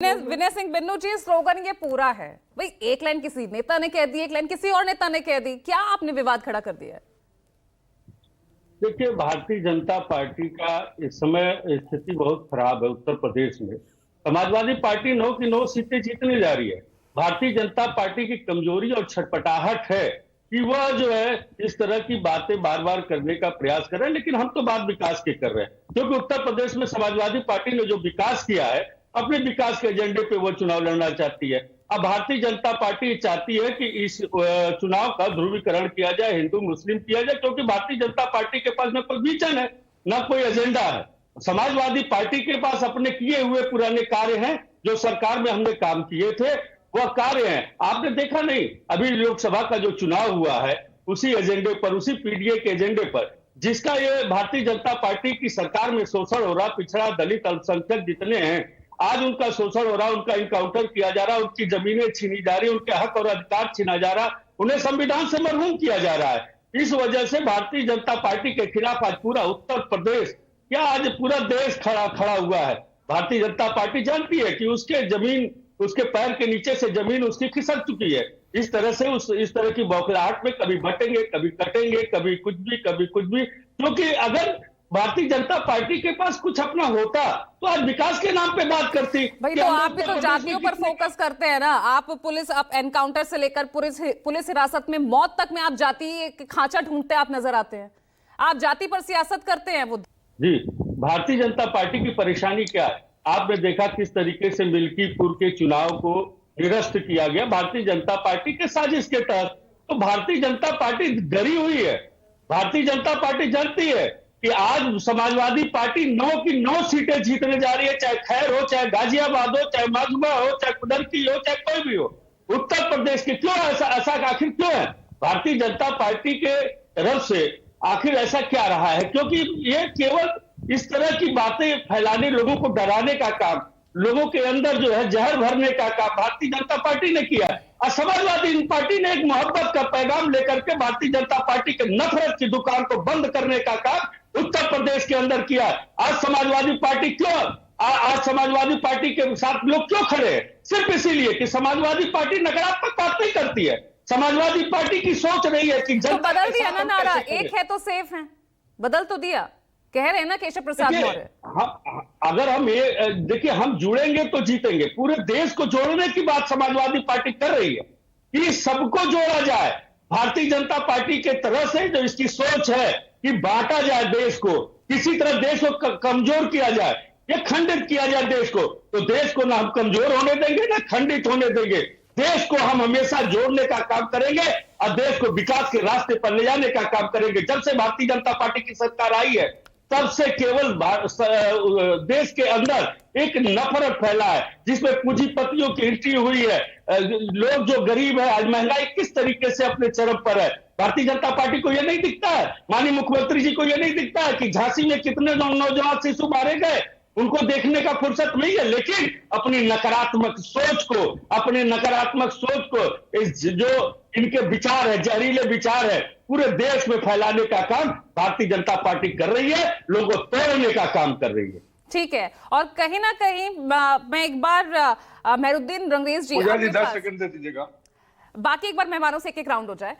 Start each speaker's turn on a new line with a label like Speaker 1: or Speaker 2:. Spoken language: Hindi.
Speaker 1: विनय सिंह बिन्नू जी, स्लोगन ये पूरा है भाई, एक लाइन किसी नेता ने कह दी, एक लाइन किसी और नेता ने कह दी, क्या आपने विवाद खड़ा कर दिया है?
Speaker 2: देखिए, भारतीय जनता पार्टी का इस समय स्थिति बहुत खराब है उत्तर प्रदेश में। समाजवादी पार्टी 9 की 9 सीटें जीतने जा रही है। भारतीय जनता पार्टी की कमजोरी और छटपटाहट है कि वह जो है इस तरह की बातें बार बार करने का प्रयास कर रहे हैं, लेकिन हम तो बात विकास की कर रहे हैं, क्योंकि उत्तर प्रदेश में समाजवादी पार्टी ने जो विकास किया है, अपने विकास के एजेंडे पे वो चुनाव लड़ना चाहती है। अब भारतीय जनता पार्टी चाहती है कि इस चुनाव का ध्रुवीकरण किया जाए, हिंदू मुस्लिम किया जाए, क्योंकि भारतीय जनता पार्टी के पास न कोई विजन है, न कोई एजेंडा है। समाजवादी पार्टी के पास अपने किए हुए पुराने कार्य हैं, जो सरकार में हमने काम किए थे वह कार्य हैं। आपने देखा नहीं, अभी लोकसभा का जो चुनाव हुआ है उसी एजेंडे पर, उसी पीडीए के एजेंडे पर, जिसका ये भारतीय जनता पार्टी की सरकार में शोषण हो रहा, पिछड़ा दलित अल्पसंख्यक जितने हैं आज उनका शोषण हो रहा, उनका इनकाउंटर किया जा रहा, उनकी जमीनें छीनी जा रही, उनके हक और अधिकार छीना जा रहा, उन्हें संविधान से महरूम किया जा रहा है। इस वजह से भारतीय जनता पार्टी के खिलाफ आज पूरा उत्तर प्रदेश, क्या आज पूरा देश खड़ा हुआ है। भारतीय जनता पार्टी जानती है कि उसके जमीन, उसके पैर के नीचे से जमीन उसकी खिसक चुकी है। इस तरह से इस तरह की बौखलाहट में कभी बटेंगे, कभी कटेंगे, कभी कुछ भी, क्योंकि अगर भारतीय जनता पार्टी के पास कुछ अपना होता तो आज विकास के नाम पे बात करती।
Speaker 1: भाई तो आप भी तो जातियों पर फोकस करते हैं ना, आप पुलिस, आप एनकाउंटर से लेकर पुलिस हिरासत में मौत तक में आप जाति खांचा ढूंढते आप नजर आते हैं, आप जाति पर सियासत करते हैं। वो
Speaker 2: जी, भारतीय जनता पार्टी की परेशानी क्या है? आपने देखा किस तरीके से मिल्कीपुर के चुनाव को निरस्त किया गया भारतीय जनता पार्टी के साजिश के तहत। तो भारतीय जनता पार्टी डरी हुई है। भारतीय जनता पार्टी जानती है कि आज समाजवादी पार्टी 9 की 9 सीटें जीतने जा रही है, चाहे खैर हो, चाहे गाजियाबाद हो, चाहे माजुबा हो, चाहे कुदरती हो, चाहे कोई भी हो। उत्तर प्रदेश के क्यों ऐसा आखिर क्यों है? भारतीय जनता पार्टी के तरफ से आखिर ऐसा क्या रहा है? क्योंकि ये केवल इस तरह की बातें फैलाने, लोगों को डराने का काम, लोगों के अंदर जो है जहर भरने का काम भारतीय जनता पार्टी ने किया है। और समाजवादी पार्टी ने एक मोहब्बत का पैगाम लेकर के भारतीय जनता पार्टी के नफरत की दुकान को बंद करने का काम उत्तर प्रदेश के अंदर किया। आज समाजवादी पार्टी क्यों, आज समाजवादी पार्टी के साथ लोग क्यों खड़े हैं? सिर्फ इसीलिए कि समाजवादी पार्टी नकारात्मक बात नहीं करती है। समाजवादी पार्टी की सोच रही है कि
Speaker 1: तो बदल दिया ना नारा, एक है तो सेफ है, बदल तो दिया, कह रहे हैं ना केशव प्रसाद मौर्य।
Speaker 2: अगर हम ये देखिए, हम जुड़ेंगे तो जीतेंगे। पूरे देश को जोड़ने की बात समाजवादी पार्टी कर रही है कि सबको जोड़ा जाए। भारतीय जनता पार्टी के तरफ से जो इसकी सोच है कि बांटा जाए देश को, किसी तरह देश को कमजोर किया जाए, ये खंडित किया जाए देश को, तो देश को ना हम कमजोर होने देंगे ना खंडित होने देंगे। देश को हम हमेशा जोड़ने का काम करेंगे और देश को विकास के रास्ते पर ले जाने का काम करेंगे। जब से भारतीय जनता पार्टी की सरकार आई है तब से केवल देश के अंदर एक नफरत फैला है, जिसमें पूंजीपतियों की एंट्री हुई है। लोग जो गरीब है, आज महंगाई किस तरीके से अपने चरम पर है। भारतीय जनता पार्टी को यह नहीं दिखता है, माननीय मुख्यमंत्री जी को यह नहीं दिखता है कि झांसी में कितने नौजवान शिशु मारे गए, उनको देखने का फुर्सत नहीं है। लेकिन अपनी नकारात्मक सोच को इस जो इनके विचार है, जहरीले विचार है, पूरे देश में फैलाने का काम भारतीय जनता पार्टी कर रही है, लोगों को तोड़ने का काम कर रही है।
Speaker 1: ठीक है, और कहीं ना कहीं मैं एक बार मेहरुद्दीन रंगरेज जी
Speaker 3: 10 सेकंड दे दीजिएगा,
Speaker 1: बाकी एक बार मेहमानों से एक राउंड हो जाए।